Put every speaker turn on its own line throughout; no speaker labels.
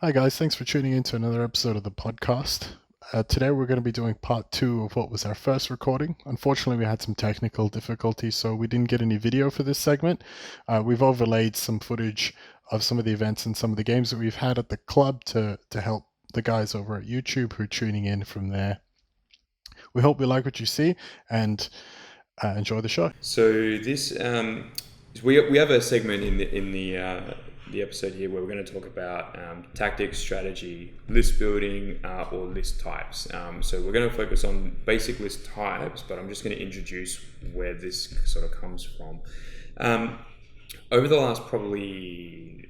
Hi, guys. Thanks for tuning in to another episode of the podcast. Today, we're going to be doing part two of what was our first recording. Unfortunately, we had some technical difficulties, so we didn't get any video for this segment. We've overlaid some footage of some of the events and some of the games that we've had at the club to help the guys over at YouTube who are tuning in from there. We hope you like what you see and enjoy the show.
So this we have a segment in the episode here where we're going to talk about tactics, strategy, list building, or list types. So we're going to focus on basic list types, but I'm just going to introduce where this sort of comes from. Over the last probably,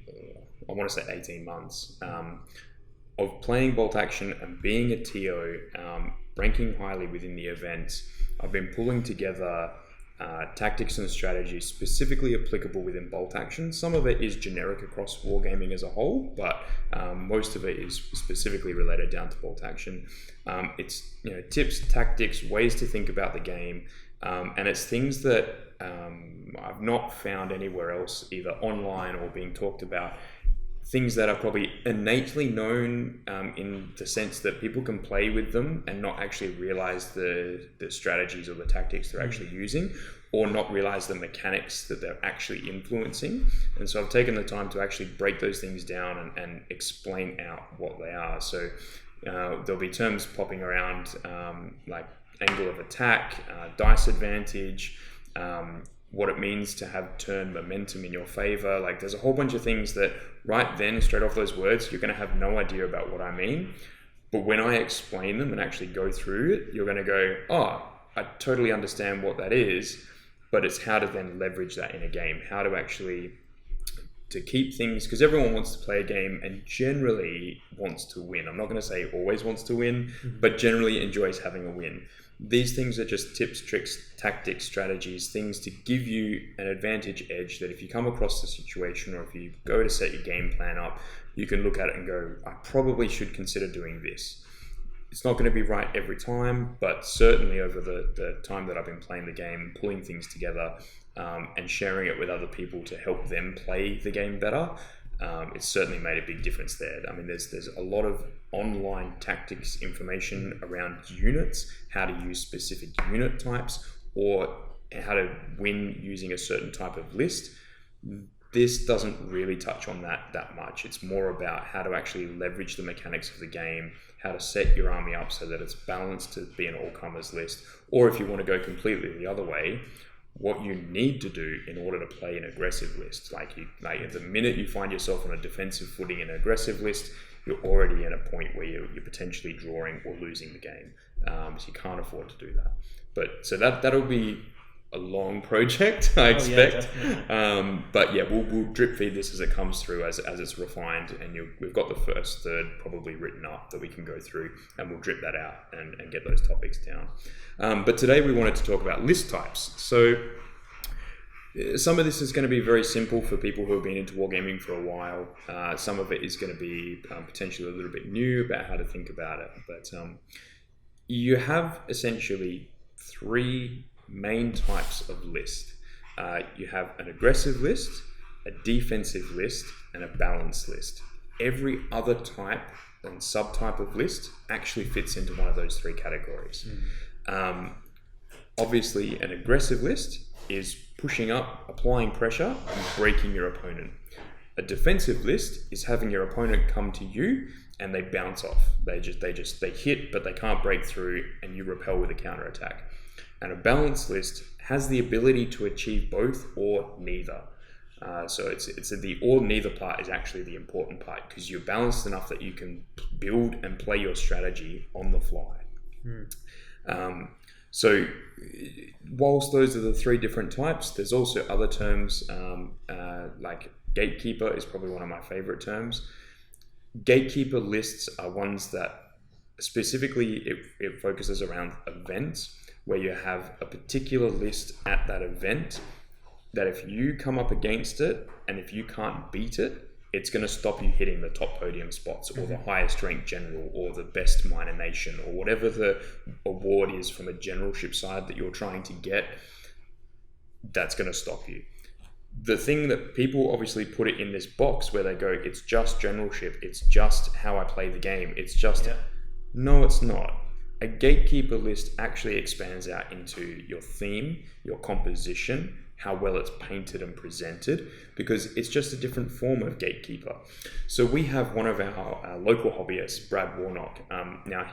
I want to say 18 months, of playing bolt action and being a TO, ranking highly within the event, I've been pulling together tactics and strategies specifically applicable within bolt action. Some of it is generic across wargaming as a whole, but most of it is specifically related down to bolt action. It's tips, tactics, ways to think about the game, and it's things that I've not found anywhere else, either online or being talked about. Things that are probably innately known in the sense that people can play with them and not actually realize the strategies or the tactics they're actually using, or not realize the mechanics that they're actually influencing. And so I've taken the time to actually break those things down and explain out what they are. So there'll be terms popping around like angle of attack, dice advantage, what it means to have turn momentum in your favor. Like, there's a whole bunch of things that right then, straight off those words, you're going to have no idea about what I mean. But when I explain them and actually go through it, you're going to go, oh, I totally understand what that is. But it's how to then leverage that in a game, how to actually to keep things, because everyone wants to play a game and generally wants to win. I'm not going to say always wants to win, but generally enjoys having a win. These things are just tips, tricks, tactics, strategies, things to give you an advantage edge that if you come across the situation or if you go to set your game plan up, you can look at it and go, I probably should consider doing this. It's not going to be right every time, but certainly over the time that I've been playing the game, pulling things together and sharing it with other people to help them play the game better, it's certainly made a big difference there. I mean, there's a lot of online tactics information around units, how to use specific unit types, or how to win using a certain type of list. This doesn't really touch on that much. It's more about how to actually leverage the mechanics of the game, how to set your army up so that it's balanced to be an all-comers list, or if you want to go completely the other way, what you need to do in order to play an aggressive list. Like the minute you find yourself on a defensive footing in an aggressive list, you're already at a point where you're potentially drawing or losing the game. So you can't afford to do that. But so that'll be a long project, I expect. But yeah, we'll drip feed this as it comes through, as it's refined, and we've got the first third probably written up that we can go through, and we'll drip that out and get those topics down. But today we wanted to talk about list types. So some of this is going to be very simple for people who have been into wargaming for a while. Some of it is going to be potentially a little bit new about how to think about it. But you have essentially three main types of list. You have an aggressive list, a defensive list, and a balanced list. Every other type and subtype of list actually fits into one of those three categories. Obviously, an aggressive list is pushing up, applying pressure, and breaking your opponent. A defensive list is having your opponent come to you and they bounce off. They hit, but they can't break through, and you repel with a counterattack. And a balanced list has the ability to achieve both or neither. So it's the or neither part is actually the important part, because you're balanced enough that you can build and play your strategy on the fly. So whilst those are the three different types, there's also other terms like Gatekeeper is probably one of my favorite terms. Gatekeeper lists are ones that specifically it focuses around events, where you have a particular list at that event that if you come up against it and if you can't beat it, it's going to stop you hitting the top podium spots or the highest ranked general or the best minor nation or whatever the award is from a generalship side that you're trying to get. That's going to stop you. the thing that people obviously put it in this box where they go, it's just generalship, it's just how I play the game, it's just... No, it's not. A Gatekeeper list actually expands out into your theme, your composition, how well it's painted and presented, because it's just a different form of Gatekeeper. So we have one of our local hobbyists, Brad Warnock. Now,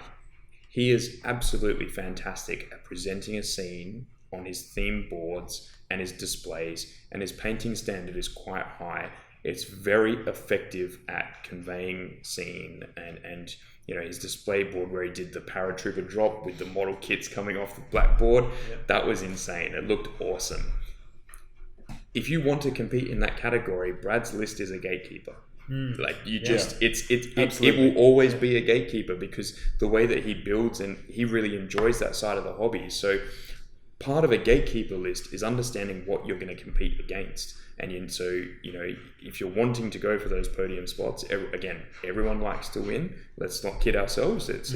he is absolutely fantastic at presenting a scene on his theme boards and his displays, and his painting standard is quite high. It's very effective at conveying scene, and his display board where he did the paratrooper drop with the model kits coming off the blackboard, that was insane. It looked awesome. If you want to compete in that category, Brad's list is a Gatekeeper. Like it will always be a Gatekeeper, because the way that he builds, and he really enjoys that side of the hobby. So part of a Gatekeeper list is understanding what you're going to compete against. And so, if you're wanting to go for those podium spots, again, everyone likes to win. Let's not kid ourselves. It's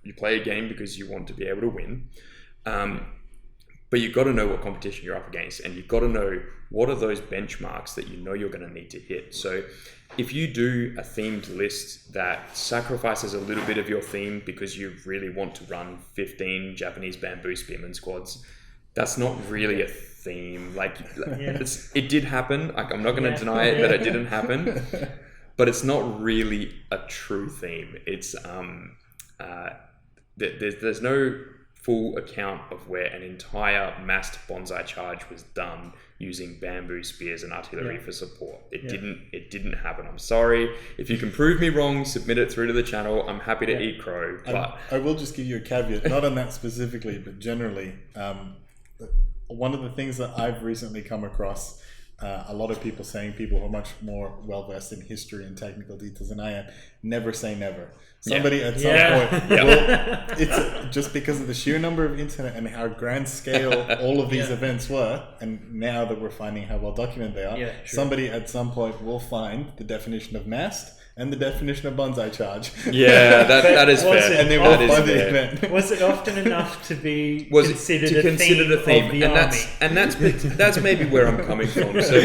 you play a game because you want to be able to win. But you've got to know what competition you're up against, and you've got to know what are those benchmarks that you're going to need to hit. So if you do a themed list that sacrifices a little bit of your theme because you really want to run 15 Japanese bamboo spearman squads, that's not really a theme. It did happen. I'm not going to deny it that it didn't happen, but it's not really a true theme. It's there's no full account of where an entire massed bonsai charge was done using bamboo spears and artillery for support. It didn't happen. I'm sorry. If you can prove me wrong, submit it through to the channel. I'm happy to eat crow. But
I will just give you a caveat, not on that specifically, but generally. One of the things that I've recently come across, a lot of people saying, people who are much more well-versed in history and technical details than I am, never say never. Somebody at some point, it's just because of the sheer number of internet and how grand scale all of these events were, and now that we're finding how well documented they are, somebody at some point will find the definition of mast and the definition of bonsai charge.
Yeah, that is fair.
And they will find the event.
Was it often enough to be considered a theme of the army?
That's maybe where I'm coming from. So,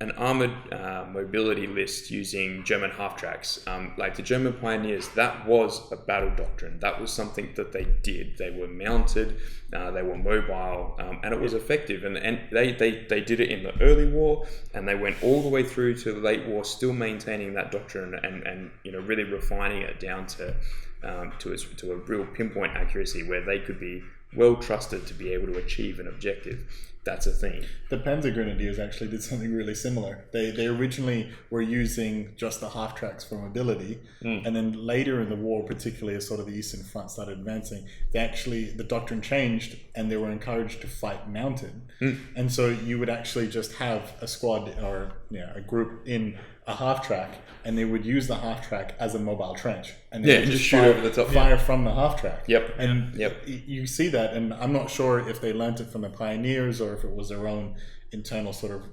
an armored mobility list using German half-tracks, like the German pioneers, that was a battle doctrine. That was something that they did. They were mounted, they were mobile, and it was effective. And they did it in the early war, and they went all the way through to the late war, still maintaining that doctrine and really refining it down to a real pinpoint accuracy where they could be well trusted to be able to achieve an objective. That's a thing.
The Panzergrenadiers actually did something really similar. They originally were using just the half tracks for mobility, and then later in the war, particularly as sort of the Eastern Front started advancing, the doctrine changed and they were encouraged to fight mounted. And so you would actually just have a squad or a group in a half track, and they would use the half track as a mobile trench, and they would
just shoot over the top,
fire from the half track.
And
you see that, and I'm not sure if they learnt it from the pioneers or if it was their own internal sort of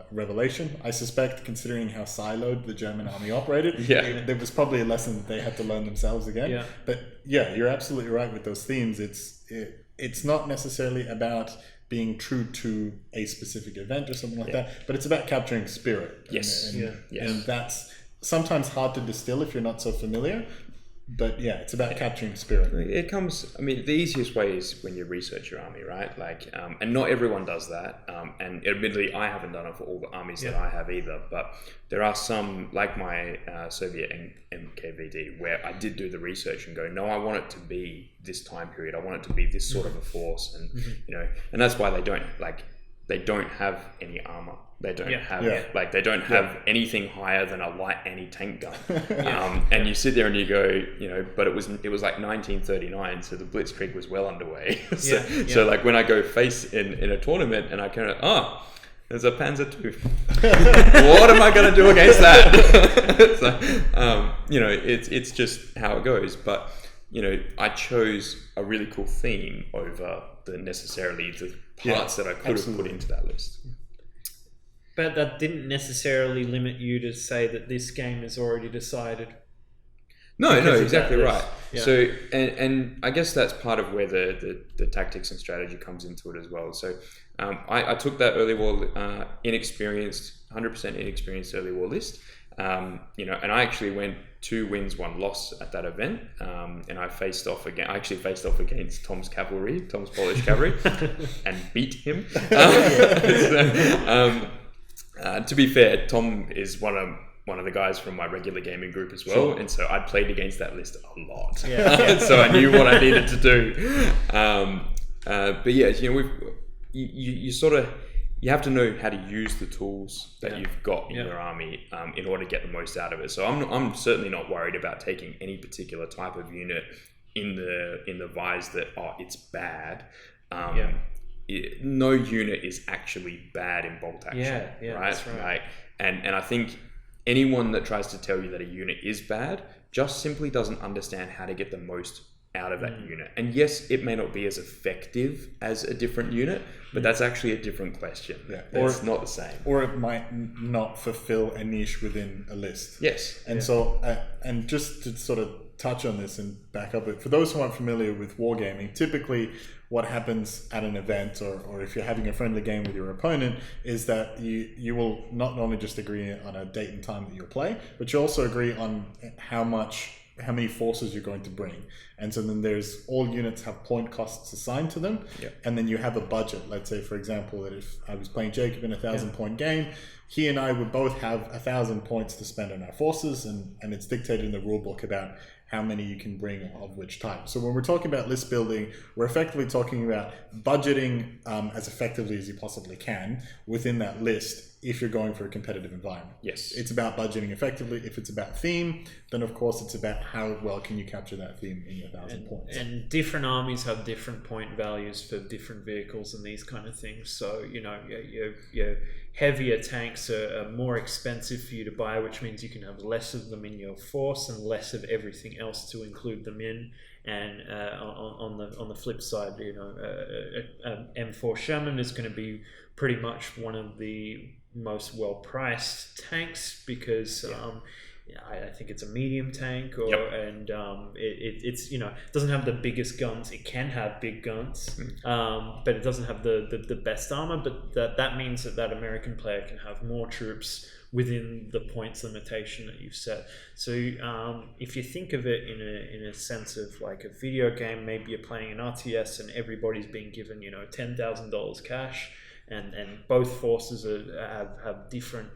revelation. I suspect, considering how siloed the German army operated, there was probably a lesson that they had to learn themselves again. But you're absolutely right with those themes. It's not necessarily about being true to a specific event or something like that, but it's about capturing spirit. And that's sometimes hard to distill if you're not so familiar, but it's about capturing spirit.
It comes, the easiest way is when you research your army, right? And not everyone does that, and admittedly I haven't done it for all the armies that I have either, but there are some, like my Soviet NKVD, where I did do the research and go, no, I want it to be this time period, I want it to be this sort of a force, and and that's why they don't have any armor. They don't have they don't have anything higher than a light anti-tank gun. And you sit there and you go, but it was like 1939, so the Blitzkrieg was well underway. So like when I go face in a tournament and I kind of there's a Panzer II. What am I going to do against that? So, it's just how it goes. But I chose a really cool theme over the parts that I could have put into that list.
But that didn't necessarily limit you to say that this game is already decided.
No, exactly right. Yeah. So, and I guess that's part of where the tactics and strategy comes into it as well. So, I took that early war, 100% inexperienced early war list, and I actually went 2 wins, 1 loss at that event, and I faced off against Tom's Polish cavalry, and beat him. To be fair, Tom is one of the guys from my regular gaming group as well, sure. And so I played against that list a lot. Yeah. So I knew what I needed to do. But yeah, you have to know how to use the tools that you've got in your army in order to get the most out of it. So I'm certainly not worried about taking any particular type of unit in the vise that it's bad. No unit is actually bad in bolt action, right? That's right. Like, and I think anyone that tries to tell you that a unit is bad just simply doesn't understand how to get the most out of that unit. And yes, it may not be as effective as a different unit, but that's actually a different question. Yeah. It's not the same.
Or it might not fulfill a niche within a list.
Yes.
And so, and just to sort of touch on this and back up it, for those who aren't familiar with wargaming, typically what happens at an event or if you're having a friendly game with your opponent is that you will not only just agree on a date and time that you'll play, but you also agree on how many forces you're going to bring. And so then there's all units have point costs assigned to them. Yep. And then you have a budget. Let's say, for example, that if I was playing Jacob in a 1,000-point game, he and I would both have 1,000 points to spend on our forces, and it's dictated in the rule book about how many you can bring of which type. So when we're talking about list building, we're effectively talking about budgeting as effectively as you possibly can within that list if you're going for a competitive environment.
Yes.
It's about budgeting effectively. If it's about theme, then of course it's about how well can you capture that theme in your 1,000 points.
And different armies have different point values for different vehicles and these kind of things. So, your heavier tanks are more expensive for you to buy, which means you can have less of them in your force and less of everything else to include them in. And on the flip side, M4 Sherman is going to be pretty much one of the most well-priced tanks because I think it's a medium tank, and it's doesn't have the biggest guns. It can have big guns, but it doesn't have the best armor. But that means that American player can have more troops within the points limitation that you've set. So if you think of it in a sense of like a video game, maybe you're playing an RTS and everybody's being given $10,000 cash, and both forces have different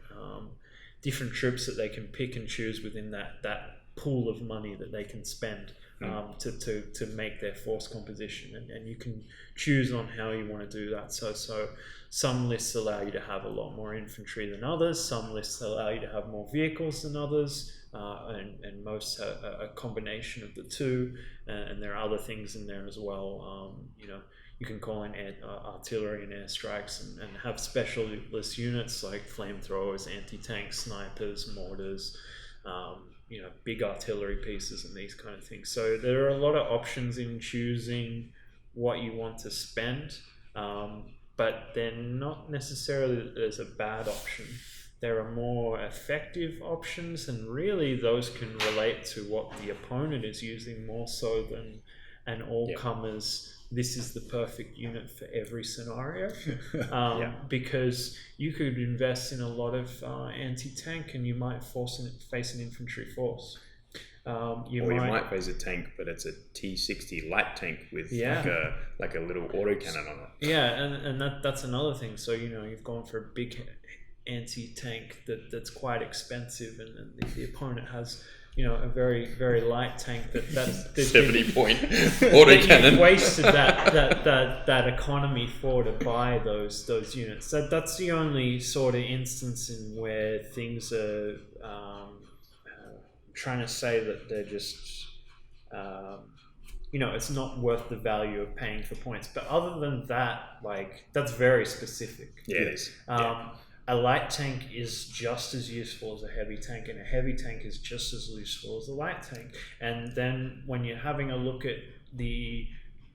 troops that they can pick and choose within that pool of money that they can spend to make their force composition, and you can choose on how you want to do that. So some lists allow you to have a lot more infantry than others, some lists allow you to have more vehicles than others, and most a combination of the two, and there are other things in there as well. You can call in artillery and airstrikes and have specialist units like flamethrowers, anti-tank snipers, mortars, big artillery pieces and these kind of things. So there are a lot of options in choosing what you want to spend, but they're not necessarily as a bad option. There are more effective options, and really those can relate to what the opponent is using more so than an all-comers. This is the perfect unit for every scenario, because you could invest in a lot of anti-tank and you might face an infantry force.
You might face a tank, but it's a T60 light tank with like a little autocannon on it.
Yeah, and that's another thing. So you've gone for a big anti-tank that's quite expensive, and the opponent has a very, very light tank that's
70-point autocannon.
You've wasted that economy to buy those units. That's the only sort of instance in where things are trying to say that they're just it's not worth the value of paying for points. But other than that, that's very specific.
Yeah, it is.
A light tank is just as useful as a heavy tank, and a heavy tank is just as useful as a light tank. And then when you're having a look at the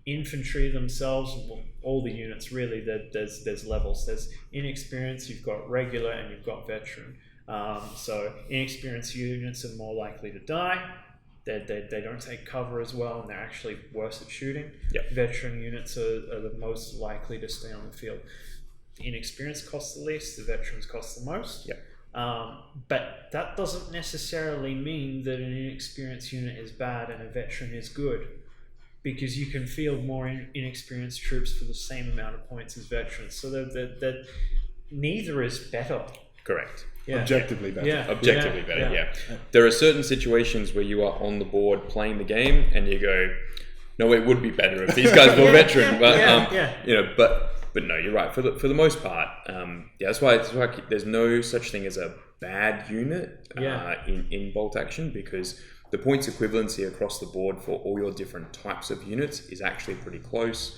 infantry themselves, all the units really, there's levels. There's inexperienced, you've got regular, and you've got veteran. So inexperienced units are more likely to die. They don't take cover as well, and they're actually worse at shooting.
Yep.
Veteran units are the most likely to stay on the field. The inexperienced costs the least, the veterans cost the most.
Yep.
But that doesn't necessarily mean that an inexperienced unit is bad and a veteran is good, because you can field more inexperienced troops for the same amount of points as veterans. So that neither is better.
Correct.
Yeah.
Objectively better.
Yeah.
Objectively better, yeah. There are certain situations where you are on the board playing the game and you go, no, it would be better if these guys were veteran. But you know, but no, you're right. For the most part, that's why there's no such thing as a bad unit in bolt action, because the points equivalency across the board for all your different types of units is actually pretty close.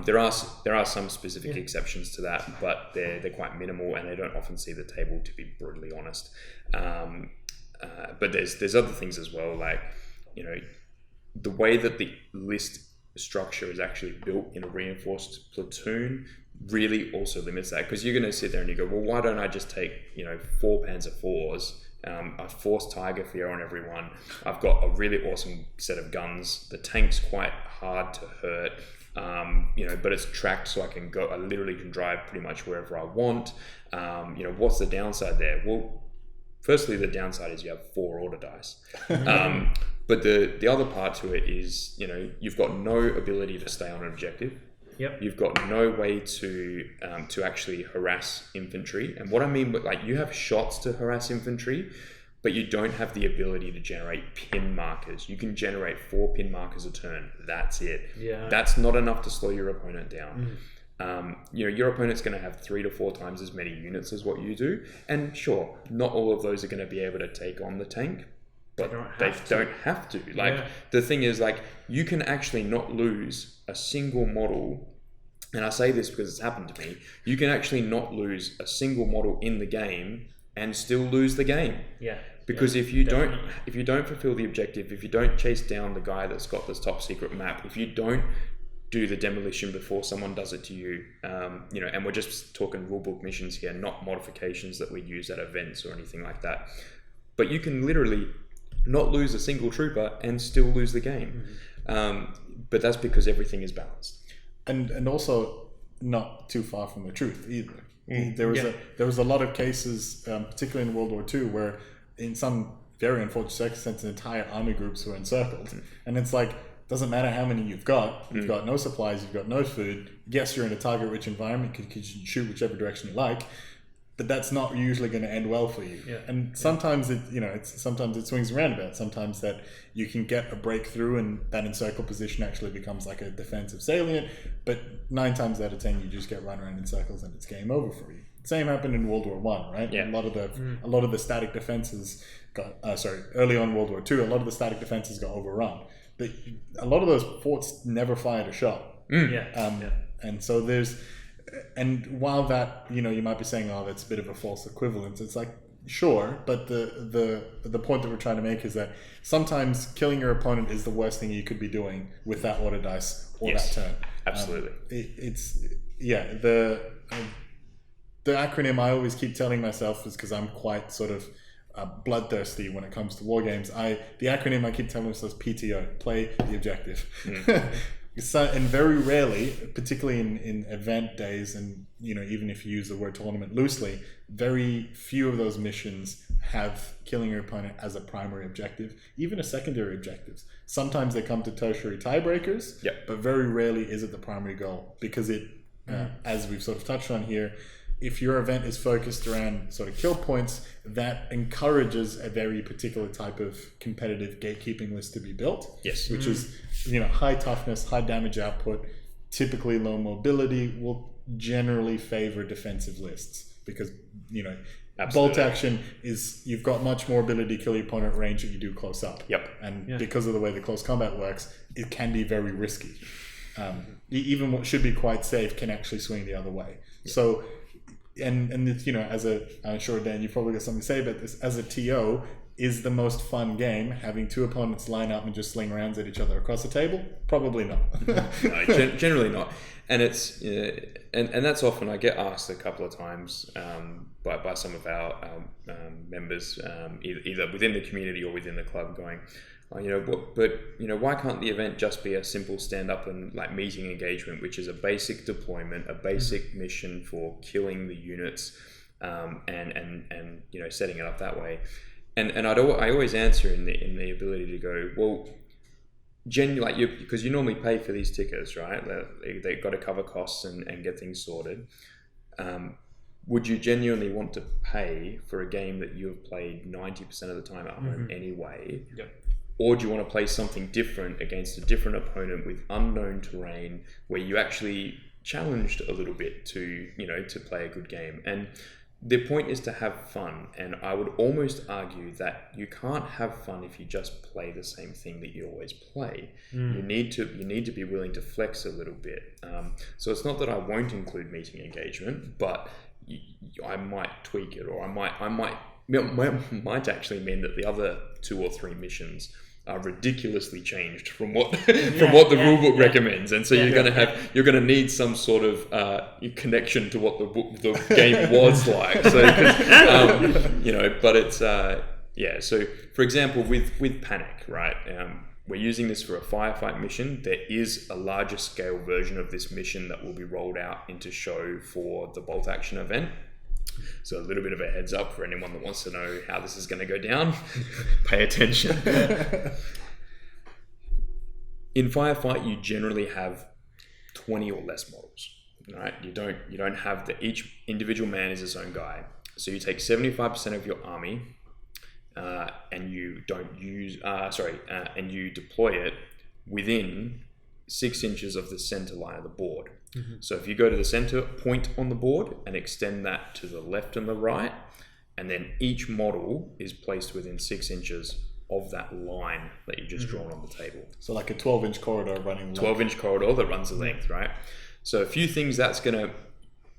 There are some specific exceptions to that, but they're quite minimal, and they don't often see the table, to be brutally honest. But there's other things as well, like, you know, the way that the list structure is actually built in a reinforced platoon really also limits that, because you're going to sit there and you go, well, why don't I just take, you know, 4 Panzer IVs? I force Tiger Fear on everyone. I've got a really awesome set of guns. The tank's quite hard to hurt, you know, but it's tracked, so I literally can drive pretty much wherever I want. You know, what's the downside there? Well, firstly, the downside is you have 4 order dice. But the other part to it is, you know, you've got no ability to stay on an objective.
Yep.
You've got no way to actually harass infantry. And what I mean, but like, you have shots to harass infantry, but you don't have the ability to generate pin markers. You can generate 4 pin markers a turn. That's it.
Yeah.
That's not enough to slow your opponent down. You know, your opponent's going to have 3 to 4 times as many units as what you do. And sure, not all of those are going to be able to take on the tank, but they don't have to. Like, the thing is, like, you can actually not lose a single model, and I say this because it's happened to me, you can actually not lose a single model in the game and still lose the game.
Yeah.
Because if you don't fulfill the objective, if you don't chase down the guy that's got this top secret map, if you don't do the demolition before someone does it to you, you know, and we're just talking rulebook missions here, not modifications that we use at events or anything like that, but you can literally not lose a single trooper and still lose the game. But that's because everything is balanced. And
also not too far from the truth either. There was a lot of cases, particularly in World War II, where in some very unfortunate circumstances, entire army groups were encircled. And it's like, doesn't matter how many you've got no supplies, you've got no food. Yes, you're in a target-rich environment because you can shoot whichever direction you like, but that's not usually going to end well for you. And sometimes sometimes it swings around a bit. Sometimes that you can get a breakthrough and that encircle position actually becomes like a defensive salient, but 9 times out of 10 you just get run around in circles and it's game over for you. Same happened in World War One, right? A lot of the static defenses got early on World War II, a lot of the static defenses got overrun. But a lot of those forts never fired a shot. And so and while that, you know, you might be saying, oh, that's a bit of a false equivalence, it's like, sure, but the point that we're trying to make is that sometimes killing your opponent is the worst thing you could be doing with that order dice or that turn.
Absolutely.
The acronym I always keep telling myself is, because I'm quite sort of bloodthirsty when it comes to war games. The acronym I keep telling myself is PTO, play the objective. So, and very rarely, particularly in event days, and you know, even if you use the word tournament loosely, very few of those missions have killing your opponent as a primary objective, even a secondary objective. Sometimes they come to tertiary tiebreakers, but very rarely is it the primary goal, because it, as we've sort of touched on here, if your event is focused around sort of kill points, that encourages a very particular type of competitive gatekeeping list to be built. Which is, you know, high toughness, high damage output, typically low mobility, will generally favor defensive lists, because, you know, bolt action is, you've got much more ability to kill your opponent at range that you do close up. And because of the way the close combat works, it can be very risky. Even what should be quite safe can actually swing the other way. So, and it's, you know, I'm sure, Dan, you've probably got something to say about this, as a TO, is the most fun game having 2 opponents line up and just sling rounds at each other across the table? Probably not.
No, generally not. And it's and that's often, I get asked a couple of times by some of our members, either within the community or within the club, going, Why can't the event just be a simple stand-up and like meeting engagement, which is a basic deployment, a basic mission for killing the units, and setting it up that way. And I always answer in the ability to go, well, genuinely, because you normally pay for these tickets, right? They've got to cover costs and get things sorted. Would you genuinely want to pay for a game that you have played 90% of the time at home anyway?
Yep.
Or do you want to play something different against a different opponent with unknown terrain where you actually challenged a little bit to play a good game? And the point is to have fun. And I would almost argue that you can't have fun if you just play the same thing that you always play. You need to be willing to flex a little bit. So it's not that I won't include meeting engagement, but I might tweak it, or I might actually mean that the other 2 or 3 missions are ridiculously changed from what the rulebook recommends, and so you're going to need some sort of connection to what the game was like. So, but it's So, for example, with Panic, right? We're using this for a firefight mission. There is a larger scale version of this mission that will be rolled out into show for the bolt action event. So a little bit of a heads up for anyone that wants to know how this is going to go down. Pay attention. In firefight, you generally have 20 or less models, right? You don't have each individual man is his own guy. So you take 75% of your army, and you deploy it within 6 inches of the center line of the board. So if you go to the center point on the board and extend that to the left and the right, and then each model is placed within 6 inches of that line that you've just drawn on the table.
So like a 12-inch corridor running
12-inch corridor that runs the length, right? So a few things that's going to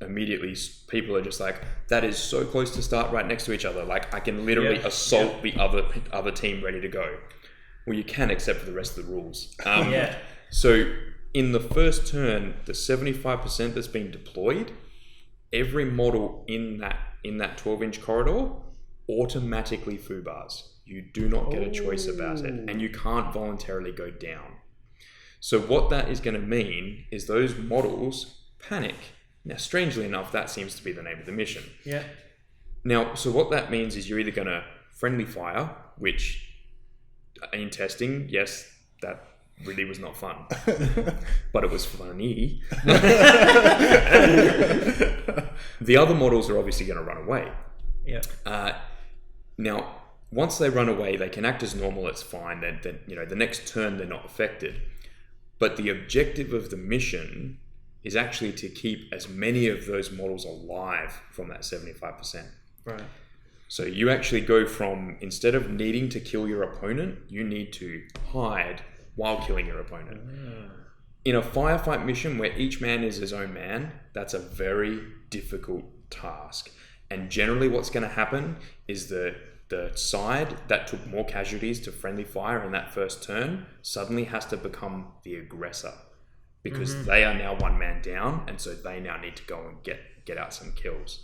immediately, people are just like, that is so close to start right next to each other. Like I can literally assault the other team ready to go. Well, you can, except for the rest of the rules. So in the first turn, the 75% that's been deployed, every model in that 12-inch corridor automatically foobars. You do not get a choice about it, and you can't voluntarily go down. So what that is going to mean is those models panic. Now, strangely enough, that seems to be the name of the mission.
Yeah.
Now, so what that means is you're either going to friendly fire, which in testing, yes, that really was not fun, but it was funny. The other models are obviously going to run away.
Yeah.
Now, once they run away, they can act as normal. It's fine. Then the next turn they're not affected. But the objective of the mission is actually to keep as many of those models alive from that 75%.
Right.
So you actually go from, instead of needing to kill your opponent, you need to hide while killing your opponent. In a firefight mission where each man is his own man, that's a very difficult task. And generally what's going to happen is the side that took more casualties to friendly fire in that first turn suddenly has to become the aggressor, because they are now one man down, and so they now need to go and get out some kills,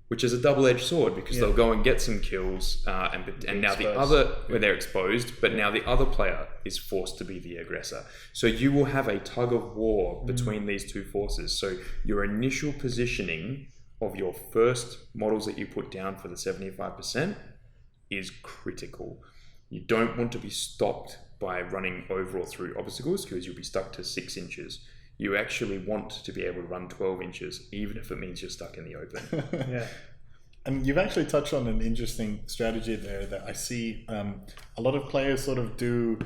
which is a double-edged sword, because they'll go and get some kills, and now the other, where they're exposed, but now the other player is forced to be the aggressor. So you will have a tug of war between these two forces. So your initial positioning of your first models that you put down for the 75% is critical. You don't want to be stopped by running over or through obstacles, because you'll be stuck to 6 inches. You actually want to be able to run 12 inches, even if it means you're stuck in the open.
Yeah. And you've actually touched on an interesting strategy there that I see a lot of players sort of do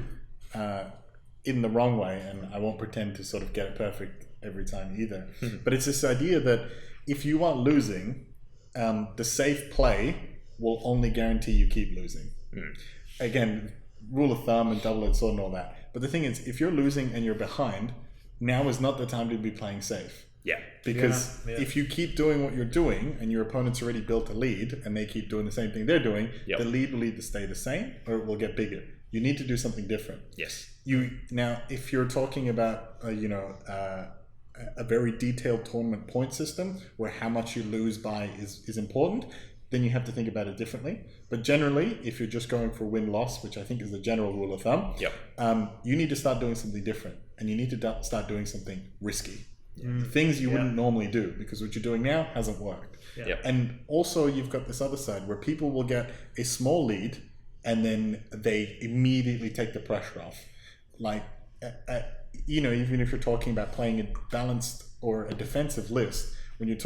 in the wrong way, and I won't pretend to sort of get it perfect every time either. But it's this idea that if you are losing, the safe play will only guarantee you keep losing. Again, rule of thumb and double-edged sword and all that. But the thing is, if you're losing and you're behind, now is not the time to be playing safe.
Yeah.
Because if you keep doing what you're doing and your opponent's already built a lead and they keep doing the same thing they're doing, the lead will either stay the same or it will get bigger. You need to do something different.
Yes.
Now, if you're talking about, a very detailed tournament point system where how much you lose by is important, then you have to think about it differently. But generally, if you're just going for win-loss, which I think is the general rule of thumb, you need to start doing something different, and you need to start doing something risky. Things you wouldn't normally do, because what you're doing now hasn't worked. And also you've got this other side where people will get a small lead and then they immediately take the pressure off. Like, even if you're talking about playing a balanced or a defensive list, when I'm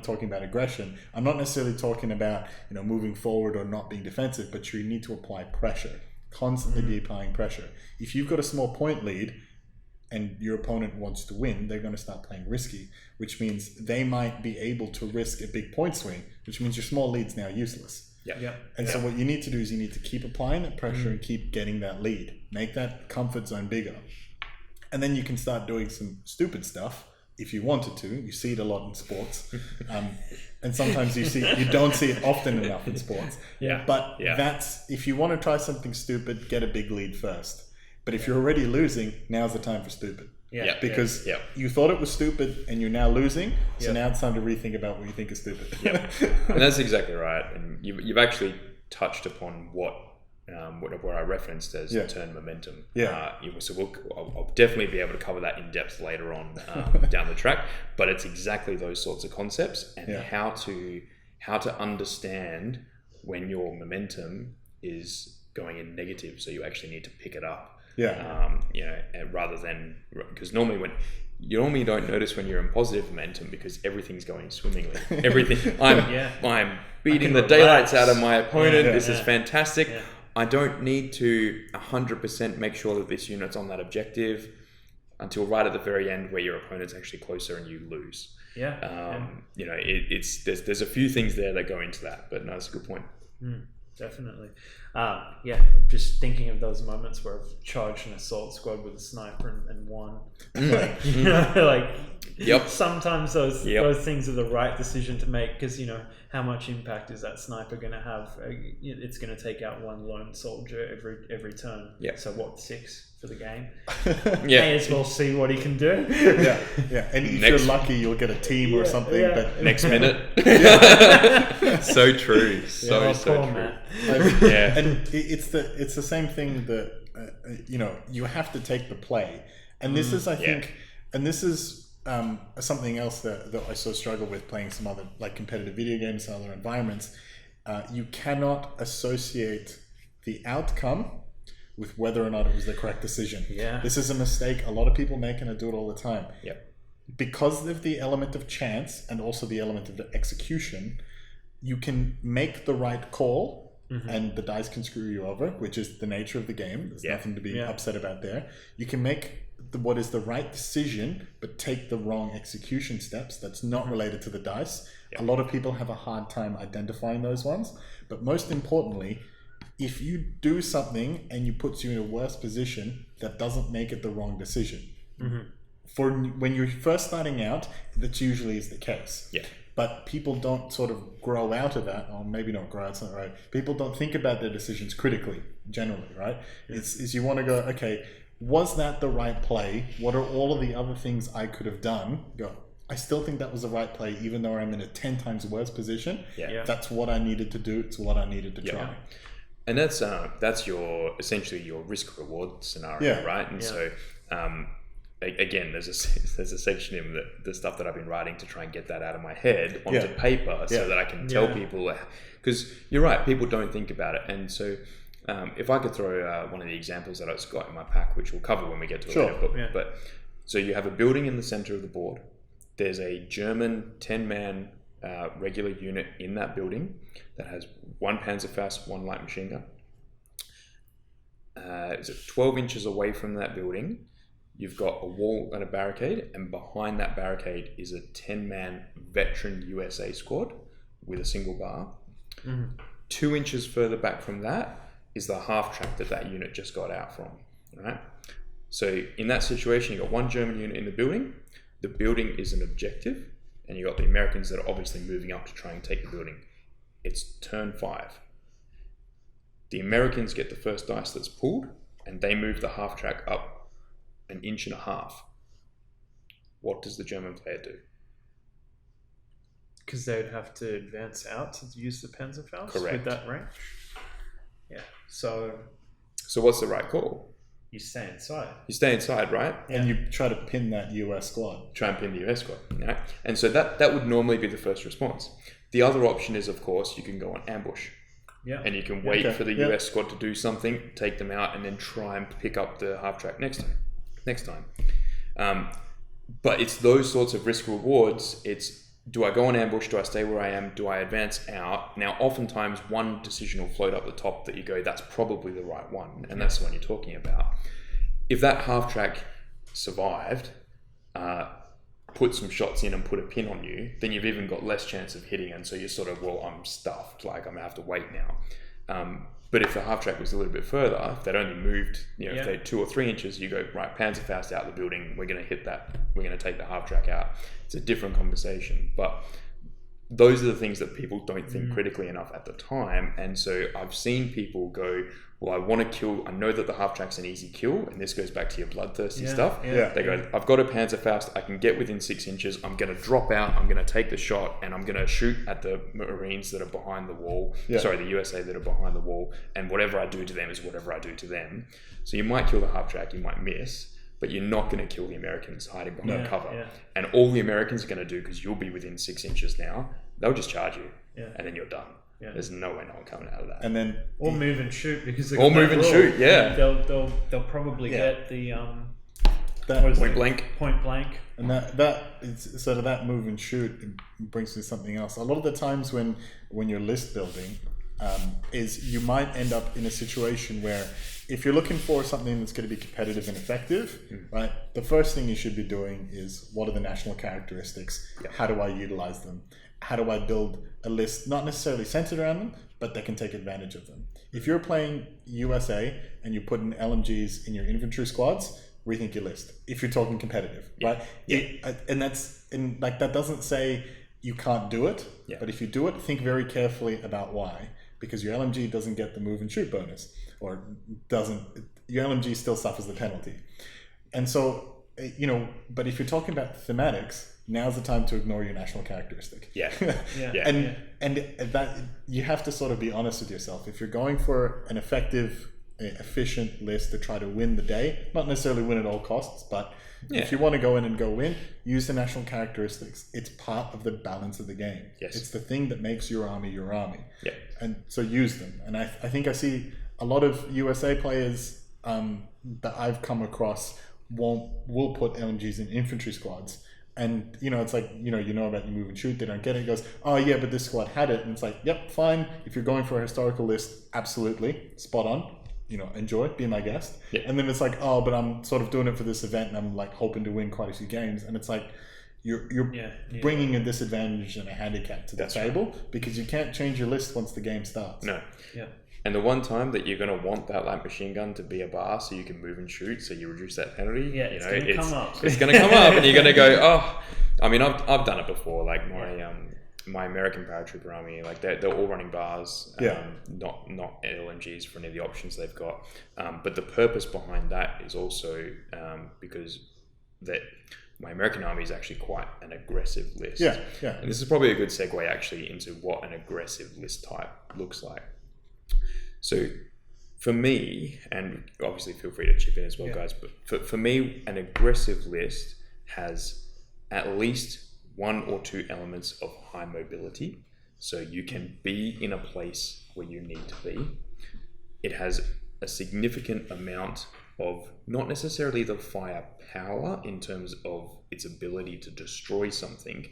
talking about aggression, I'm not necessarily talking about, moving forward or not being defensive, but you need to apply pressure, constantly be applying pressure. If you've got a small point lead and your opponent wants to win, they're going to start playing risky, which means they might be able to risk a big point swing, which means your small lead's now useless. So what you need to do is you need to keep applying that pressure and keep getting that lead, make that comfort zone bigger. And then you can start doing some stupid stuff if you wanted to. You see it a lot in sports. And sometimes you don't see it often enough in sports. But that's, if you want to try something stupid, get a big lead first. But if you're already losing, now's the time for stupid. Because you thought it was stupid and you're now losing. So now it's time to rethink about what you think is stupid.
And that's exactly right. And you've actually touched upon what I referenced as turn momentum. So I'll definitely be able to cover that in depth later on down the track. But it's exactly those sorts of concepts and how to understand when your momentum is going in negative. So you actually need to pick it up. And rather than, because normally you don't notice when you're in positive momentum because everything's going swimmingly. I'm beating the daylights out of my opponent. This is fantastic. I don't need to 100% make sure that this unit's on that objective until right at the very end where your opponent's actually closer and you lose. There's a few things there that go into that, but no, that's a good point.
Definitely. Just thinking of those moments where I've charged an assault squad with a sniper and won. Sometimes those things are the right decision to make because, how much impact is that sniper going to have? It's going to take out one lone soldier every turn. So what, 6 for the game? May as well see what he can do.
And if you're lucky, you'll get a team or something. But
next minute. So true. So true.
And it's the same thing that you have to take the play, and this is this is something else that I so struggle with playing some other like competitive video games and other environments. You cannot associate the outcome with whether or not it was the correct decision. This is a mistake a lot of people make, and I do it all the time. Because of the element of chance and also the element of the execution, you can make the right call and the dice can screw you over, which is the nature of the game. There's nothing to be upset about there. You can make what is the right decision, but take the wrong execution steps. That's not related to the dice. A lot of people have a hard time identifying those ones. But most importantly, if you do something and it puts you in a worse position, that doesn't make it the wrong decision. For when you're first starting out, that usually is the case. But people don't sort of grow out of that, or maybe not grow out, it's not right. People don't think about their decisions critically, generally, right? Is you want to go, okay, was that the right play? What are all of the other things I could have done? I still think that was the right play, even though I'm in a 10 times worse position. That's what I needed to do. It's what I needed to try.
And that's essentially your risk reward scenario, right? And so again, there's a section in the stuff that I've been writing to try and get that out of my head onto paper so that I can tell people, because you're right, people don't think about it. And so if I could throw one of the examples that I've got in my pack, which we'll cover when we get to it later, but so you have a building in the center of the board. There's a German 10-man regular unit in that building that has 1 Panzerfaust, 1 light machine gun. It's 12 inches away from that building. You've got a wall and a barricade, and behind that barricade is a 10-man veteran USA squad with a single bar. 2 inches further back from that is the half track that unit just got out from. Right? So in that situation, you've got one German unit in the building. The building is an objective, and you've got the Americans that are obviously moving up to try and take the building. It's turn 5. The Americans get the first dice that's pulled, and they move the half track up 1.5 inches. What does the German player do?
Because they would have to advance out to use the Panzerfaust
Correct.
with that range. Yeah. So
what's the right call?
you stay inside.
You stay inside, right?
And you try to pin that US squad.
Try and pin the US squad. Right? And so that would normally be the first response. The other option is, of course, you can go on ambush.
Yeah.
And you can wait for the US squad to do something, take them out, and then try and pick up the half track next time. But it's those sorts of risk rewards. It's, do I go on ambush? Do I stay where I am? Do I advance out? Now, oftentimes one decision will float up the top that you go, that's probably the right one. And that's the one you're talking about. If that half track survived, put some shots in and put a pin on you, then you've even got less chance of hitting. And so you're sort of, well, I'm stuffed. Like, I'm going to have to wait now. But if the half track was a little bit further, if they'd only moved, if they're 2 or 3 inches, you go, right, Panzerfaust out of the building, we're going to hit that, we're going to take the half track out. It's a different conversation. But those are the things that people don't think critically enough at the time. And so I've seen people go, well, I want to kill, I know that the half track's an easy kill, and this goes back to your bloodthirsty stuff. They go, I've got a Panzerfaust, I can get within 6 inches, I'm going to drop out, I'm going to take the shot, and I'm going to shoot at the Marines that are behind the wall, the USA that are behind the wall, and whatever I do to them is whatever I do to them. So you might kill the half track, you might miss, but you're not going to kill the Americans hiding behind cover. And all the Americans are going to do, because you'll be within 6 inches now, they'll just charge you, and then you're done. There's no way no one coming out of that.
And then
or move and shoot, because
or move and shoot.
They'll probably get the point blank.
And that move and shoot brings me to something else. A lot of the times when you're list building, is you might end up in a situation where if you're looking for something that's going to be competitive and effective, right, the first thing you should be doing is, what are the national characteristics? How do I utilize them? How do I build a list not necessarily centered around them, but that can take advantage of them? If you're playing USA and you put in LMGs in your infantry squads, rethink your list. If you're talking competitive, right? That doesn't say you can't do it, but if you do it, think very carefully about why. Because your LMG doesn't get the move and shoot bonus, or your LMG still suffers the penalty. And so, but if you're talking about thematics, now's the time to ignore your national characteristic. And that you have to sort of be honest with yourself. If you're going for an effective, efficient list to try to win the day, not necessarily win at all costs, but if you want to go in and go win, use the national characteristics. It's part of the balance of the game. It's the thing that makes your army your army. And so use them. And I think I see a lot of USA players that I've come across will put LMGs in infantry squads. And, it's like, you know about your move and shoot, they don't get it. It goes, oh yeah, but this squad had it. And it's like, yep, fine. If you're going for a historical list, absolutely, spot on. Enjoy, be my guest. And then it's like, oh, but I'm sort of doing it for this event and I'm like hoping to win quite a few games. And it's like, you're bringing a disadvantage and a handicap to the table because you can't change your list once the game starts.
No. And the one time that you're going to want that light machine gun to be a bar so you can move and shoot, so you reduce that penalty.
It's going to come up.
It's going to come up, and you're going to go, oh. I mean, I've done it before. Like my American paratrooper army, like they're all running bars. Not LMGs for any of the options they've got. But the purpose behind that is also because my American army is actually quite an aggressive list. And this is probably a good segue actually into what an aggressive list type looks like. So for me, and obviously feel free to chip in as well, guys, but for me, an aggressive list has at least 1 or 2 elements of high mobility. So you can be in a place where you need to be. It has a significant amount of not necessarily the firepower in terms of its ability to destroy something,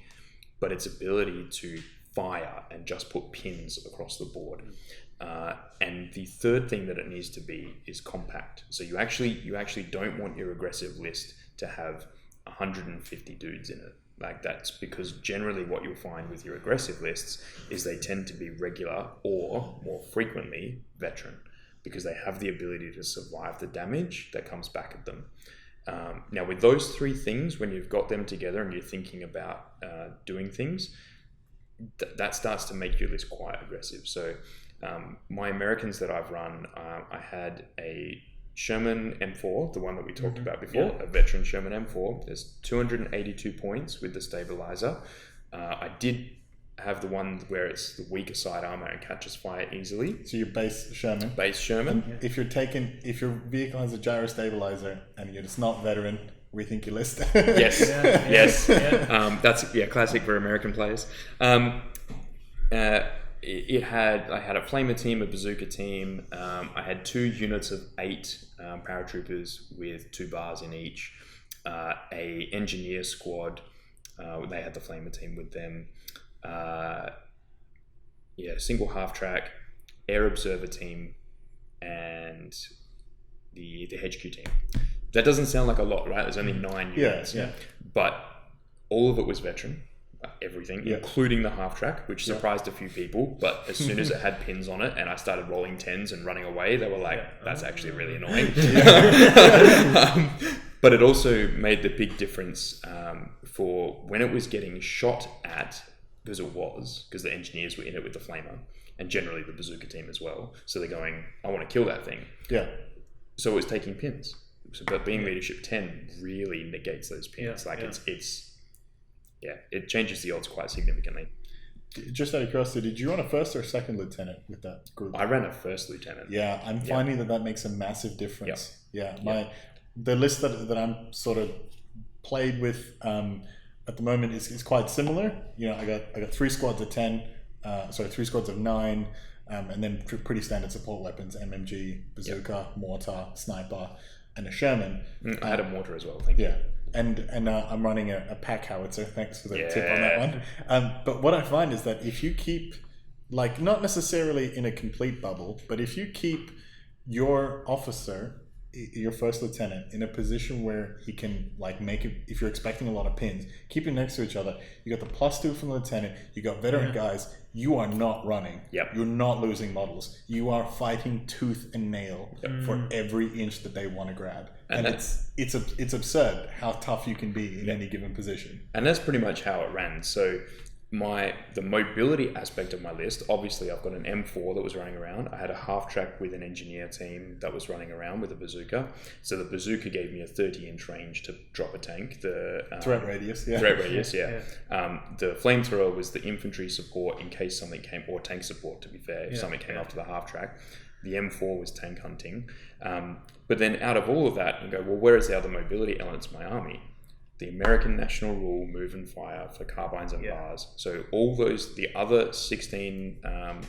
but its ability to fire and just put pins across the board. And the third thing that it needs to be is compact. So you actually don't want your aggressive list to have 150 dudes in it. Like, that's because generally what you'll find with your aggressive lists is they tend to be regular or more frequently veteran, because they have the ability to survive the damage that comes back at them. Now with those 3 things, when you've got them together and you're thinking about doing things, that starts to make your list quite aggressive. So my Americans that I've run, I had a Sherman M4, the one that we talked about before, a veteran Sherman M4. There's 282 points with the stabilizer. I did have the one where it's the weaker side armor and catches fire easily.
So your base Sherman.
Base Sherman.
And if your vehicle has a gyro stabilizer and it's not veteran, rethink your list.
Yes, yes.
Yeah.
That's classic for American players. I had a flamer team, a bazooka team. I had 2 units of 8 paratroopers with 2 bars in each. A engineer squad. They had the flamer team with them. Single half track, air observer team, and the HQ team. That doesn't sound like a lot, right? There's only 9 units.
Yeah.
But all of it was veteran, everything, including the half track, which surprised a few people. But as soon as it had pins on it and I started rolling 10s and running away, they were like, that's actually really annoying. But it also made the big difference for when it was getting shot at, because the engineers were in it with the flamer, and generally the bazooka team as well. So they're going, I want to kill that thing.
Yeah.
So it was taking pins. But being leadership 10 really negates those pins. It changes the odds quite significantly.
Just out of curiosity, did you run a first or second lieutenant with that group?
I ran a first lieutenant.
Yeah, I'm finding that makes a massive difference. The list that I'm sort of played with at the moment is quite similar. I got 3 squads of 10, 3 squads of 9, and then pretty standard support weapons: HMG, bazooka, mortar, sniper, and a Sherman.
I had a mortar as well. Thank you.
Yeah, and I'm running a pack howitzer. Thanks for the tip on that one. But what I find is that if you keep, not necessarily in a complete bubble, but if you keep your officer, your first lieutenant, in a position where he can make it, if you're expecting a lot of pins, keep them next to each other. You got the +2 from the lieutenant, you got veteran guys, you are not running. You're not losing models. You are fighting tooth and nail for every inch that they want to grab. And it's absurd how tough you can be in any given position.
And that's pretty much how it ran. So the mobility aspect of my list, obviously I've got an M4 that was running around. I had a half track with an engineer team that was running around with a bazooka. So the bazooka gave me a 30-inch range to drop a tank. The
threat radius,
The flamethrower was the infantry support in case something came, or tank support, to be fair, if something came after the half track. The M4 was tank hunting. But then out of all of that, you go, well, where is the other mobility elements of my army? The American National Rule, move and fire for carbines and bars. So all the other 16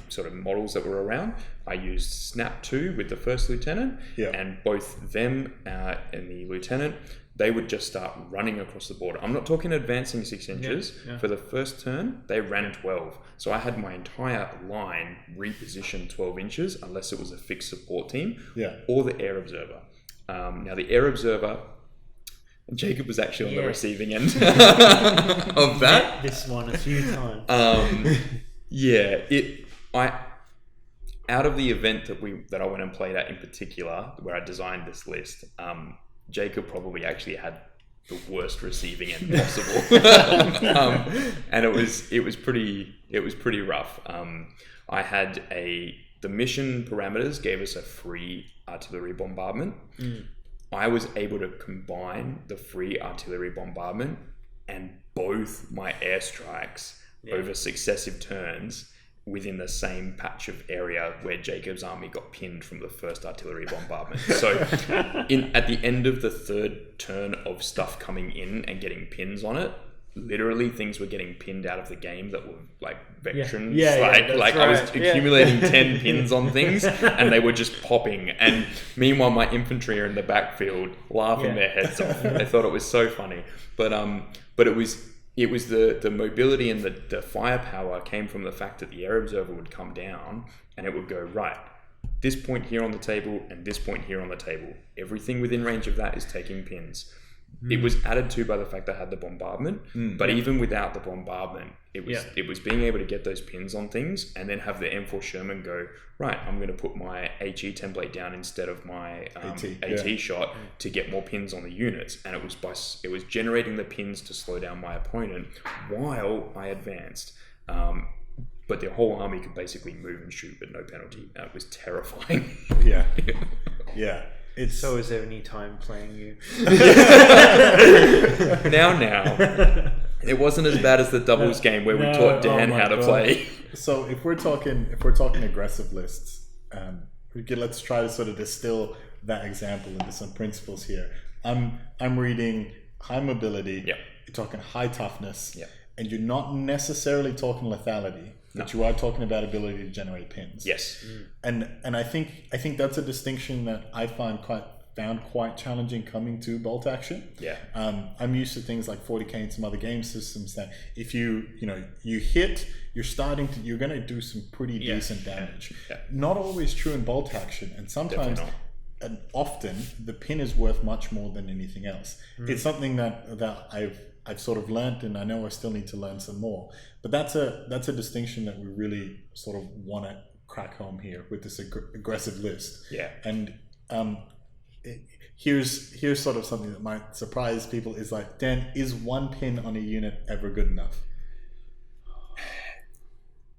sort of models that were around, I used Snap 2 with the first lieutenant, and both them and the lieutenant, they would just start running across the border. I'm not talking advancing 6 inches. For the first turn, they ran 12. So I had my entire line repositioned 12 inches, unless it was a fixed support team or the air observer. Now the air observer, and Jacob was actually on the receiving end of that.
This one a few times.
Out of the event that I went and played at in particular, where I designed this list, Jacob probably actually had the worst receiving end possible, and it was pretty rough. I had the mission parameters gave us a free artillery bombardment. I was able to combine the free artillery bombardment and both my airstrikes over successive turns within the same patch of area where Jacob's army got pinned from the first artillery bombardment. So at the end of the third turn of stuff coming in and getting pins on it, literally things were getting pinned out of the game that were veterans. I was accumulating 10 pins on things and they were just popping. And meanwhile, my infantry are in the backfield laughing their heads off. They thought it was so funny. But it was the mobility and the firepower came from the fact that the air observer would come down and it would go, right, this point here on the table and this point here on the table. Everything within range of that is taking pins. It was added to by the fact that I had the bombardment, but even without the bombardment, it was being able to get those pins on things and then have the M4 Sherman go, right, I'm going to put my HE template down instead of my AT shot to get more pins on the units. And it was generating the pins to slow down my opponent while I advanced. But the whole army could basically move and shoot with no penalty. And it was terrifying.
Yeah.
So is there any time playing you?
Now. It wasn't as bad as the doubles game where we taught Dan how to play.
So if we're talking aggressive lists, let's try to sort of distill that example into some principles here. I'm reading high mobility.
Yep.
You're talking high toughness.
Yep.
And you're not necessarily talking lethality, but you are talking about ability to generate pins.
Yes.
And I think that's a distinction that I found quite challenging coming to bolt action.
Yeah.
I'm used to things like 40k and some other game systems that if you hit, you're going to do some pretty decent damage.
Yeah.
Not always true in bolt action, and sometimes and often the pin is worth much more than anything else. It's something that I've sort of learned, and I know I still need to learn some more. But that's a distinction that we really sort of want to crack home here with this aggressive list.
Yeah.
And here's sort of something that might surprise people is like, Dan, is one pin on a unit ever good enough?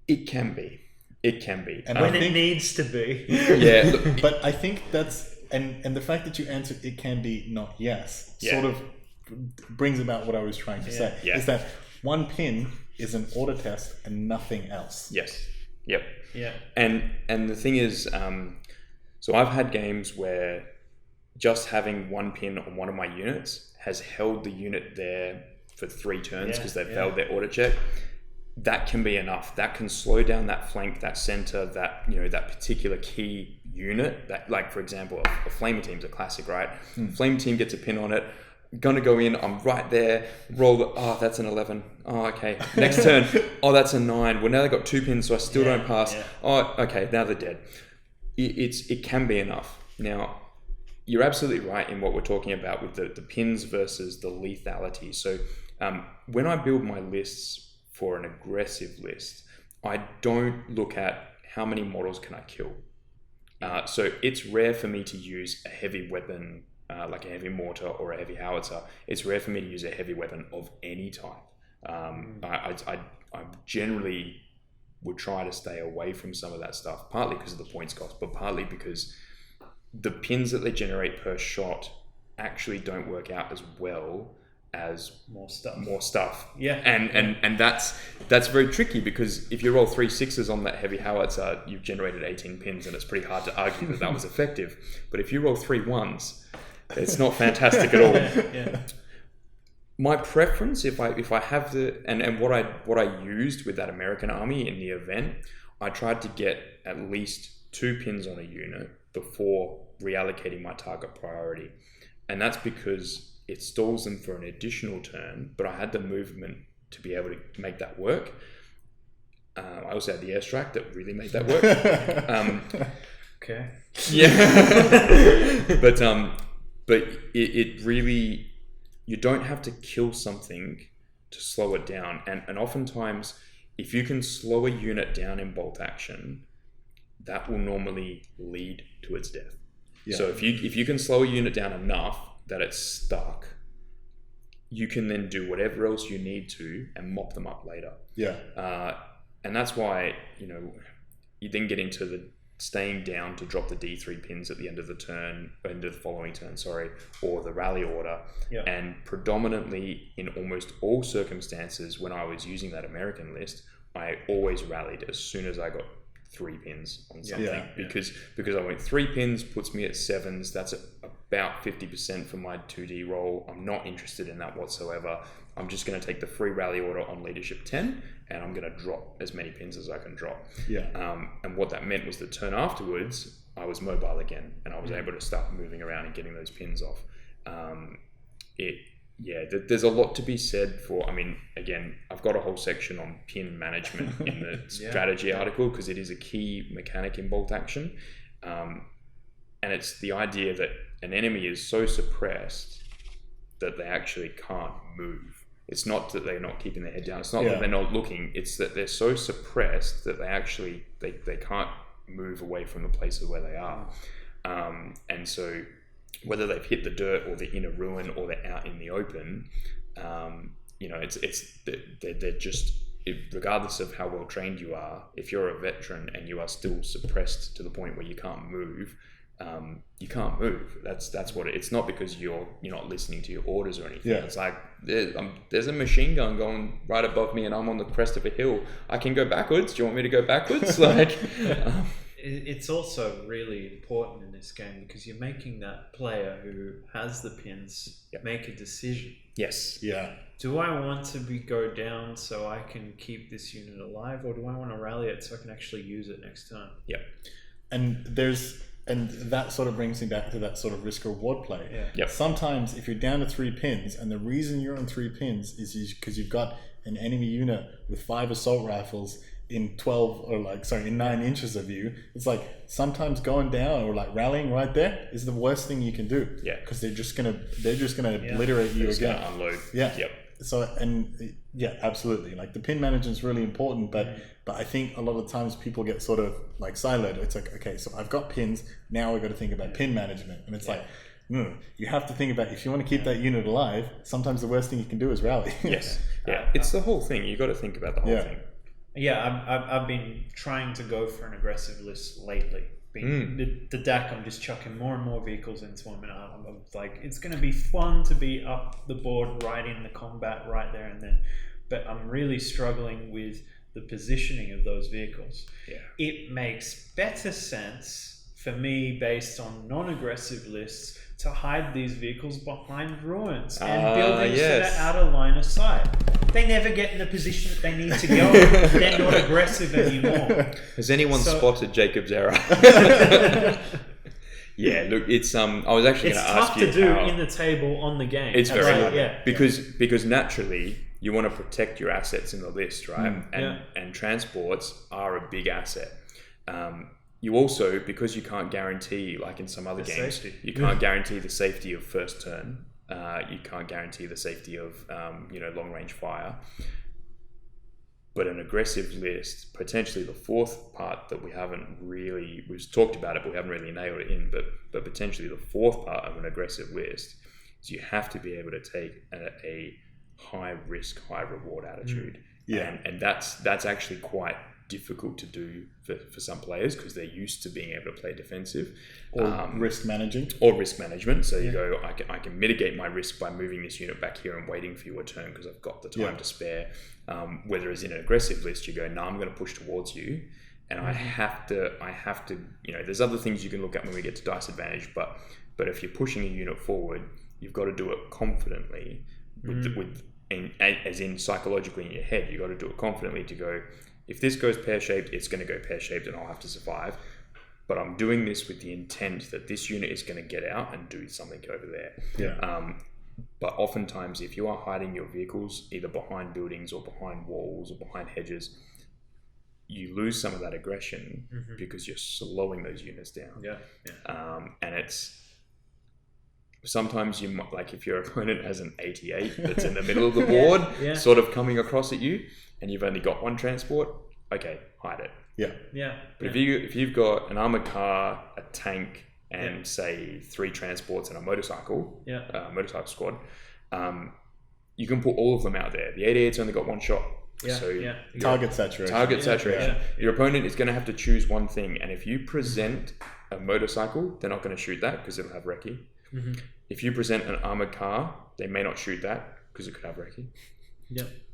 It can be.
And when it needs to be.
Yeah. Look,
but I think that's and the fact that you answered it can be not yes sort of brings about what I was trying to say.
Yeah.
Is that one pin is an order test and nothing else.
Yes. Yep.
Yeah.
And the thing is, so I've had games where just having one pin on one of my units has held the unit there for 3 turns because they've failed their order check. That can be enough. That can slow down that flank, that center, that that particular key unit. That, like, for example, a flaming team's a classic, right? Flaming team gets a pin on it. Gonna go in. I'm right there. Roll. That's an 11. Oh, okay. Next turn. That's a 9. Well, now they've got 2 pins, so I still don't pass. Yeah. Oh, okay. Now they're dead. It can be enough. Now, you're absolutely right in what we're talking about with the pins versus the lethality. So when I build my lists for an aggressive list, I don't look at how many models can I kill. So it's rare for me to use a heavy weapon, like a heavy mortar or a heavy howitzer. It's rare for me to use a heavy weapon of any type. I generally would try to stay away from some of that stuff, partly because of the points cost, but partly because the pins that they generate per shot actually don't work out as well as more stuff.
Yeah.
And that's very tricky, because if you roll 3 6s on that heavy howitzer, you've generated 18 pins, and it's pretty hard to argue that was effective. But if you roll 3 1s, it's not fantastic at all.
Yeah.
My preference, if I have and what I used with that American army in the event, I tried to get at least 2 pins on a unit before reallocating my target priority. And that's because it stalls them for an additional turn, but I had the movement to be able to make that work. I also had the airstrike that really made that work.
Okay.
Yeah. But it really, you don't have to kill something to slow it down. And oftentimes, if you can slow a unit down in bolt action, that will normally lead to its death. Yeah. So if you can slow a unit down enough that it's stuck, you can then do whatever else you need to and mop them up later.
Yeah.
And that's why, you then get into the staying down to drop the D3 pins at the end of the following turn, or the rally order.
Yeah. And
predominantly in almost all circumstances, when I was using that American list, I always rallied as soon as I got 3 pins on something, because I went 3 pins puts me at 7s. That's about 50% for my 2D roll. I'm not interested in that whatsoever. I'm just going to take the free rally order on leadership 10, and I'm going to drop as many pins as I can drop.
Yeah.
And what that meant was the turn afterwards, I was mobile again, and I was able to start moving around and getting those pins off. There's a lot to be said for, again, I've got a whole section on pin management in the strategy article, because it is a key mechanic in bolt action. And it's the idea that an enemy is so suppressed that they actually can't move. It's not that they're not keeping their head down. It's not that they're not looking. It's that they're so suppressed that they actually, they can't move away from the place of where they are. And so whether they've hit the dirt or they're in a ruin or they're out in the open, they're just, regardless of how well trained you are, if you're a veteran and you are still suppressed to the point where you can't move, you can't move. That's what it's not because you're not listening to your orders or anything.
Yeah.
It's like there's a machine gun going right above me, and I'm on the crest of a hill. I can go backwards. Do you want me to go backwards? Like,
it's also really important in this game because you're making that player who has the pins make a decision.
yes,
Yeah.
Do I want to go down so I can keep this unit alive, or do I want to rally it so I can actually use it next time?
yep,
And that sort of brings me back to that sort of risk reward play.
Yeah.
Yep.
Sometimes if you're down to 3 pins, and the reason you're on 3 pins is because you've got an enemy unit with 5 assault rifles in 9 inches of you, it's like sometimes going down or like rallying right there is the worst thing you can do.
Yeah.
Because they're just gonna obliterate you
it's
again.
gonna unload.
Yeah.
Yep.
So, and yeah, absolutely. Like the pin management is really important, but I think a lot of times people get sort of like siloed. It's like, okay, so I've got pins, now we've got to think about pin management. And it's like, no, you have to think about, if you want to keep that unit alive, sometimes the worst thing you can do is rally.
Yes. Yeah. It's the whole thing. You got to think about the whole thing.
Yeah, I've been trying to go for an aggressive list lately. The DAC, I'm just chucking more and more vehicles into them, and I'm like, it's going to be fun to be up the board right in the combat right there and then, but I'm really struggling with the positioning of those vehicles.
Yeah.
It makes better sense for me, based on non-aggressive lists, to hide these vehicles behind ruins and buildings that are out of line of sight. They never get in the position that they need to go. They're not aggressive anymore.
Has anyone spotted Jacob's error? Yeah, look, it's I was actually going to ask you.
It's tough to do in the table on the game.
It's very hard, because naturally you want to protect your assets in the list, right? And transports are a big asset. You also, because you can't guarantee, like in some other games, you can't guarantee the safety of first turn. You can't guarantee the safety of long range fire. But an aggressive list, potentially the fourth part that we've talked about it, but we haven't really nailed it in, but potentially the fourth part of an aggressive list is you have to be able to take a high risk, high reward attitude. And that's actually quite difficult to do for some players because they're used to being able to play defensive
or risk management.
So you go, I can mitigate my risk by moving this unit back here and waiting for your turn because I've got the time to spare. Whereas in an aggressive list, you go, no, I'm going to push towards you, and I have to. There's other things you can look at when we get to dice advantage, but if you're pushing a unit forward, you've got to do it confidently as in psychologically in your head. You got to do it confidently to go, if this goes pear-shaped, it's going to go pear-shaped and I'll have to survive. But I'm doing this with the intent that this unit is going to get out and do something over there.
Yeah.
But oftentimes, if you are hiding your vehicles either behind buildings or behind walls or behind hedges, you lose some of that aggression because you're slowing those units down. And it's... Sometimes you might, like if your opponent has an 88 that's in the middle of the board, sort of coming across at you, and you've only got one transport, okay, hide it. But if you've got an armored car, a tank, and say 3 transports and a motorcycle, motorcycle squad, you can put all of them out there. The 88's only got one shot.
Target saturation.
Saturation. Your opponent is going to have to choose one thing, and if you present a motorcycle, they're not going to shoot that because it'll have Recce. If you present an armored car, they may not shoot that because it could have Recce.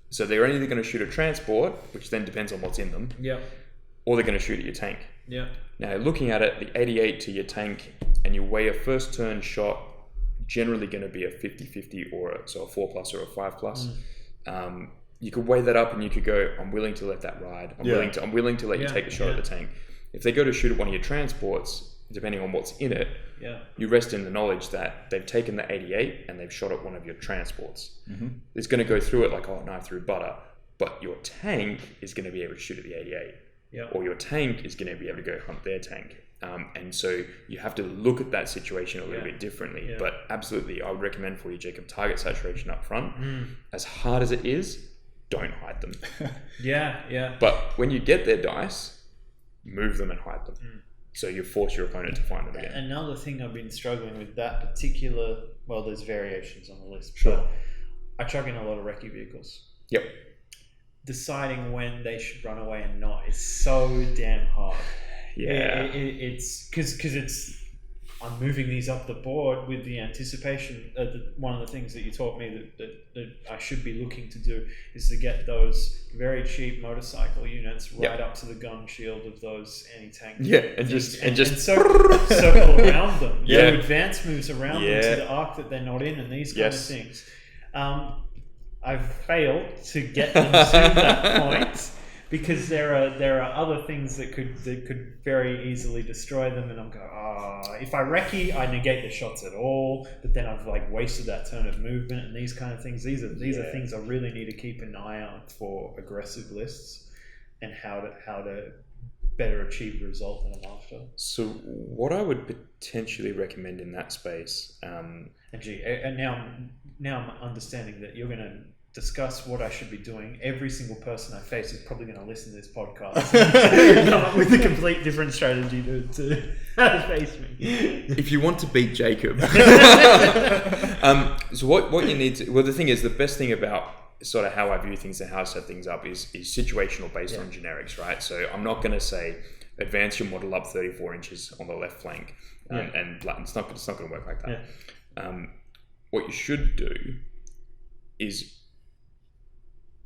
So they're either going to shoot a transport, which then depends on what's in them, or they're going to shoot at your tank. Now, looking at it, the 88 to your tank, and you weigh a first turn shot, generally going to be a 50-50 or a 4+ or a 5+. You could weigh that up and you could go, I'm willing to let that ride. I'm willing to let you take a shot at the tank. If they go to shoot at one of your transports, depending on what's in it, you rest in the knowledge that they've taken the 88 and they've shot at one of your transports. It's going to go through it like, knife through butter, but your tank is going to be able to shoot at the 88. Or your tank is going to be able to go hunt their tank. And so you have to look at that situation a little bit differently. But absolutely, I would recommend for you, Jacob, target saturation up front. As hard as it is, don't hide them. But when you get their dice, move them and hide them. So you force your opponent to find them again.
Another thing I've been struggling with that particular, well, there's variations on the list.
Sure.
I chuck in a lot of Recce vehicles.
Yep.
Deciding when they should run away and not is so damn hard.
Yeah.
It's because it's I'm moving these up the board with the anticipation. One of the things that you taught me that I should be looking to do is to get those very cheap motorcycle units right up to the gun shield of those anti-tank.
Yeah, and just
circle around them. Do advance moves around them to the arc that they're not in, and these kind of things. I've failed to get them to that point. Because there are other things that could very easily destroy them, and I'm going, if I Recce, I negate the shots at all, but then I've like wasted that turn of movement and these kind of things. These are things I really need to keep an eye on for aggressive lists and how to better achieve the result that I'm after.
So what I would potentially recommend in that space,
and now I'm understanding that you're going to discuss what I should be doing. Every single person I face is probably going to listen to this podcast and come up with a complete different strategy to face me.
If you want to beat Jacob. So what you need to... Well, the thing is, the best thing about sort of how I view things and how I set things up is situational based on generics, right? So I'm not going to say, advance your model up 34 inches on the left flank. And it's not going to work like that. Yeah. What you should do is...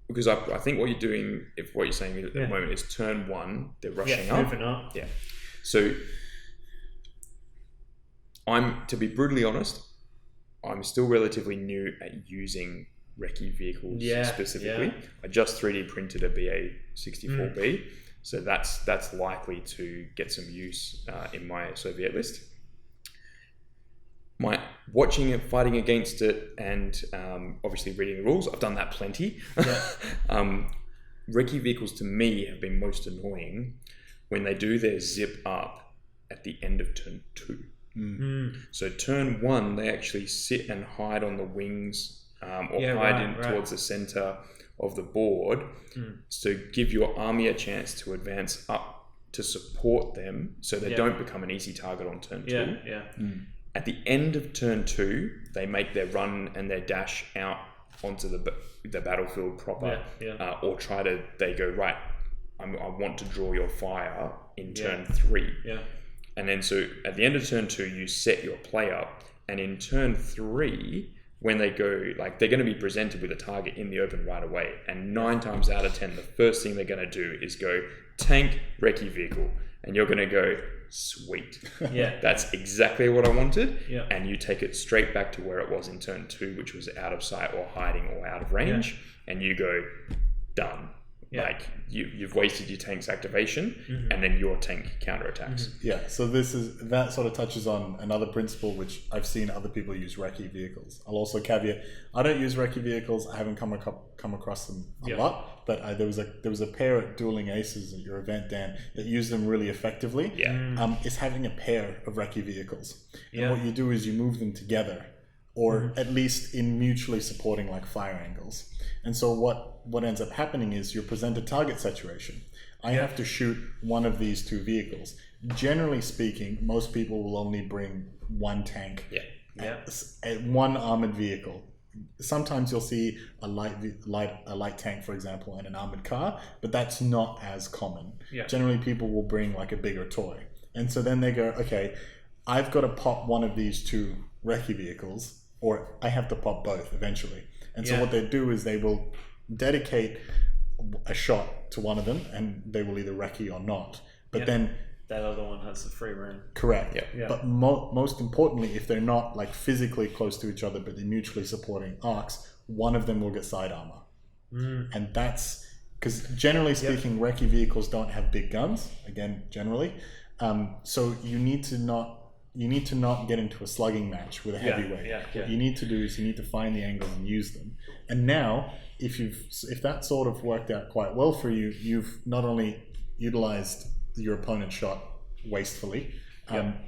Because I think what you're doing, if what you're saying at the moment is turn one, they're rushing up.
Moving up.
Yeah. So to be brutally honest, I'm still relatively new at using Recce Vehicles specifically. Yeah. I just 3D printed a BA64B, so that's likely to get some use in my Soviet list. My watching it, fighting against it, and obviously reading the rules, I've done that plenty. Recce Vehicles to me have been most annoying when they do their zip up at the end of turn 2. So turn 1, they actually sit and hide on the wings towards the center of the board to give your army a chance to advance up to support them so they don't become an easy target on turn 2. At the end of turn 2, they make their run and their dash out onto the battlefield proper, or they go, right, I want to draw your fire in turn 3. And then so at the end of turn 2, you set your play up, and in turn 3, when they go, like, they're going to be presented with a target in the open right away, and 9 times out of 10, the first thing they're going to do is go, tank Recce Vehicle, and you're going to go, sweet. That's exactly what I wanted. And you take it straight back to where it was in turn 2, which was out of sight or hiding or out of range, and you go, done. Like you've wasted your tank's activation, and then your tank counterattacks.
So that sort of touches on another principle which I've seen other people use Recce Vehicles. I'll also caveat, I don't use Recce Vehicles. I haven't come across them a lot, but there was a pair at Dueling Aces at your event, Dan, that used them really effectively. Is having a pair of Recce Vehicles. And what you do is you move them together, or at least in mutually supporting like fire angles. And so what ends up happening is you're presented target saturation. I have to shoot one of these 2 vehicles. Generally speaking, most people will only bring one tank, one armored vehicle. Sometimes you'll see a light tank, for example, and an armored car, but that's not as common. Generally, people will bring like a bigger toy. And so then they go, okay, I've got to pop one of these 2 Recce Vehicles, or I have to pop both eventually. And so what they do is they will dedicate a shot to one of them, and they will either Recce or not. But then
that other one has the free reign.
Correct. But most importantly, if they're not like physically close to each other, but they're mutually supporting arcs, one of them will get side armor. And that's because generally speaking, Recce Vehicles don't have big guns. Again, generally, so you need to not get into a slugging match with a heavyweight. What you need to do is you need to find the angles and use them. And now, if that sort of worked out quite well for you, you've not only utilized your opponent's shot wastefully,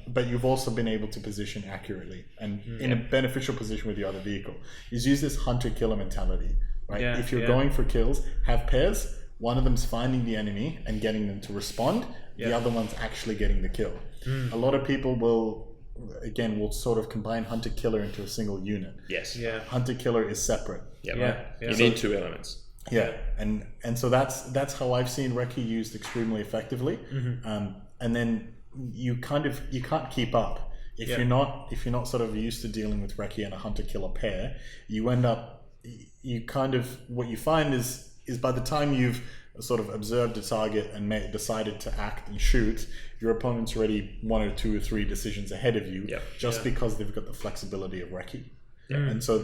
but you've also been able to position accurately and in a beneficial position with your other vehicle. Is use this hunter-killer mentality, right? If you're going for kills, have pairs. One of them's finding the enemy and getting them to respond. The other one's actually getting the kill. A lot of people will sort of combine hunter-killer into a single unit. Hunter-killer is separate.
You need 2 elements.
And so that's how I've seen Recce used extremely effectively. And then you can't keep up. If you're not sort of used to dealing with Recce and a hunter-killer pair, what you find is by the time you've sort of observed a target and decided to act and shoot, your opponent's already 1 or 2 or 3 decisions ahead of you, because they've got the flexibility of Recce. And so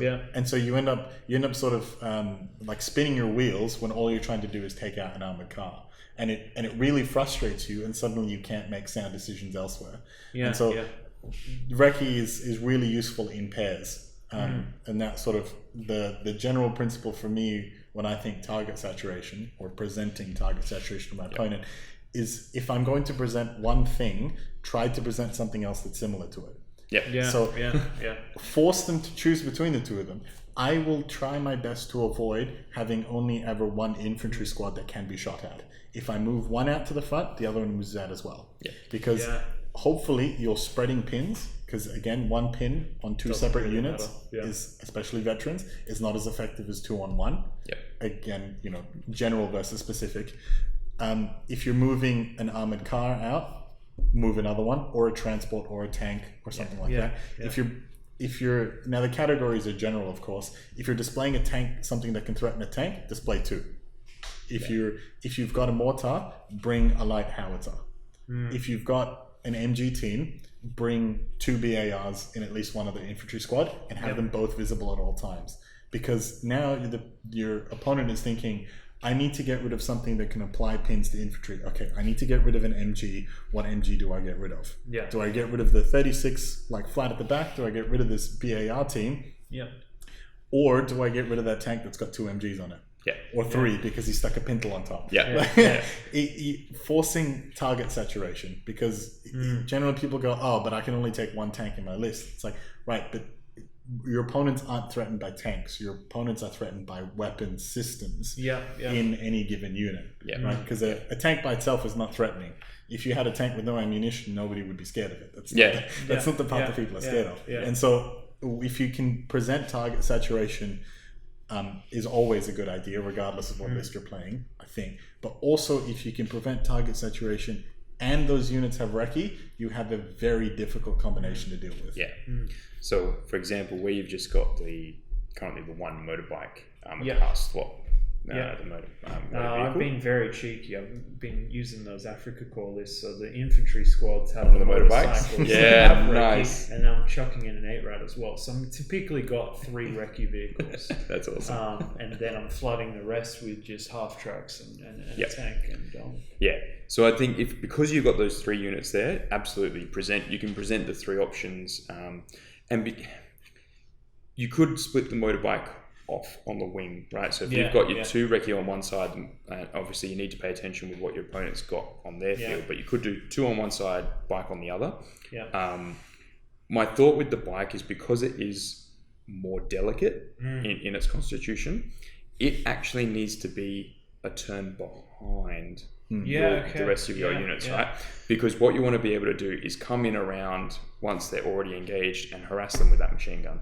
you end up sort of like spinning your wheels when all you're trying to do is take out an armored car, and it really frustrates you, and suddenly you can't make sound decisions elsewhere. Recce is really useful in pairs, and that's sort of the general principle for me when I think target saturation or presenting target saturation to my opponent is, if I'm going to present one thing, try to present something else that's similar to it. Force them to choose between the two of them. I will try my best to avoid having only ever one infantry squad that can be shot at. If I move one out to the front, the other one moves out as well. Because hopefully you're spreading pins, because again, one pin on 2 separate units is, especially veterans, is not as effective as 2 on 1. Again, general versus specific. If you're moving an armored car out, move another one, or a transport or a tank or something like that. If you're now, the categories are general, of course. If you're displaying a tank, something that can threaten a tank, display 2. If you've got a mortar, bring a light howitzer. If you've got an MG team, bring 2 BARs in at least one of the infantry squad and have them both visible at all times. Because now your opponent is thinking, I need to get rid of something that can apply pins to infantry. Okay, I need to get rid of an MG. What MG do I get rid of? Do I get rid of the 36 like flat at the back? Do I get rid of this BAR team? Or do I get rid of that tank that's got 2 MGs on it? Or 3 because he stuck a pintle on top. Forcing target saturation, because generally people go, oh, but I can only take 1 tank in my list. It's like, right, but your opponents aren't threatened by tanks. Your opponents are threatened by weapon systems in any given unit. Right? Because a tank by itself is not threatening. If you had a tank with no ammunition, nobody would be scared of it. That's not the part that people are scared of. And so if you can present target saturation, is always a good idea, regardless of what list you're playing, I think. But also, if you can prevent target saturation and those units have Recce, you have a very difficult combination to deal with.
So, for example, where you've just got currently the one motorbike car swap.
I've been very cheeky. I've been using those Africa Corps lists, so the infantry squads have the motorbikes.
Nice.
And I'm chucking in an 8-rat as well. So I'm typically got 3 Recce vehicles.
That's awesome.
And then I'm flooding the rest with just half tracks and a tank.
So I think because you've got those 3 units there, absolutely you can present the 3 options, you could split the motorbike off on the wing, right? So if you've got your 2 Recce on one side, obviously you need to pay attention with what your opponent's got on their field, but you could do 2 on one side, bike on the other. My thought with the bike is, because it is more delicate in its constitution, it actually needs to be a turn behind the rest of your units, right? Because what you want to be able to do is come in around once they're already engaged and harass them with that machine gun.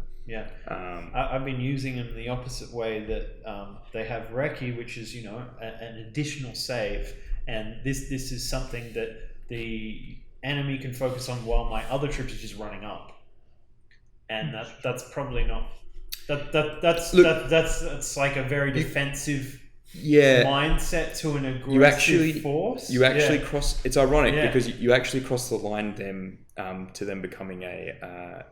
I've been using them the opposite way, that they have Recce, which is an additional save, and this is something that the enemy can focus on while my other troops are just running up, and that's probably not that's like a very defensive mindset to an aggressive force.
You actually cross. It's ironic because you actually cross the line to them becoming a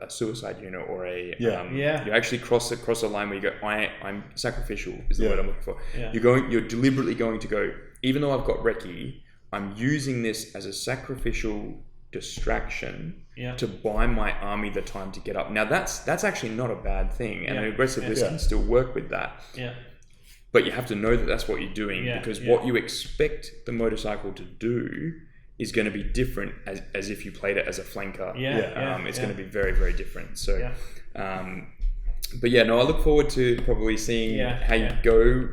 suicide unit, or you actually cross a line where you go, I'm sacrificial is the word I'm looking for. You're deliberately going to go, even though I've got Recce, I'm using this as a sacrificial distraction to buy my army the time to get up. Now that's actually not a bad thing, and an aggressive list can still work with that. But you have to know that that's what you're doing, because what you expect the motorcycle to do is going to be different as if you played it as a flanker. It's going to be very, very different. So, but I look forward to probably seeing how you go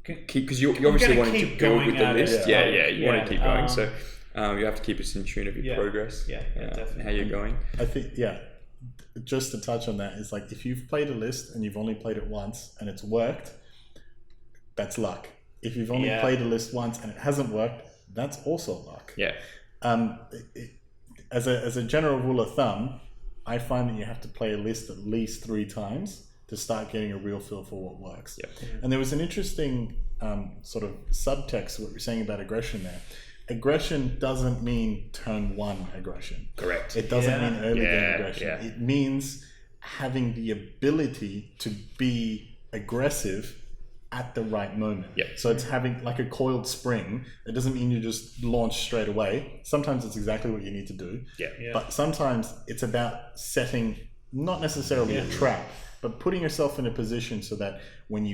because you obviously wanting to build with the list. You want to keep going. So you have to keep us in tune of your progress. Definitely. How you're going.
I think, just to touch on that, is like, if you've played a list and you've only played it once and it's worked, that's luck. If you've only played a list once and it hasn't worked, that's also luck. as a general rule of thumb, I find that you have to play a list at least 3 times to start getting a real feel for what works.
Yep.
And there was an interesting sort of subtext to what you're saying about aggression there. Aggression doesn't mean turn 1 aggression.
Correct.
It doesn't mean early game aggression.
Yeah.
It means having the ability to be aggressive at the right moment.
Yep.
So it's having like a coiled spring. It doesn't mean you just launch straight away. Sometimes it's exactly what you need to do.
Yeah.
But sometimes it's about setting not necessarily a trap, but putting yourself in a position so that when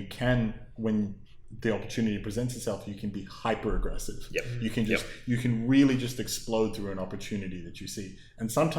the opportunity presents itself, you can be hyper aggressive.
Yep.
You can really just explode through an opportunity that you see. And sometimes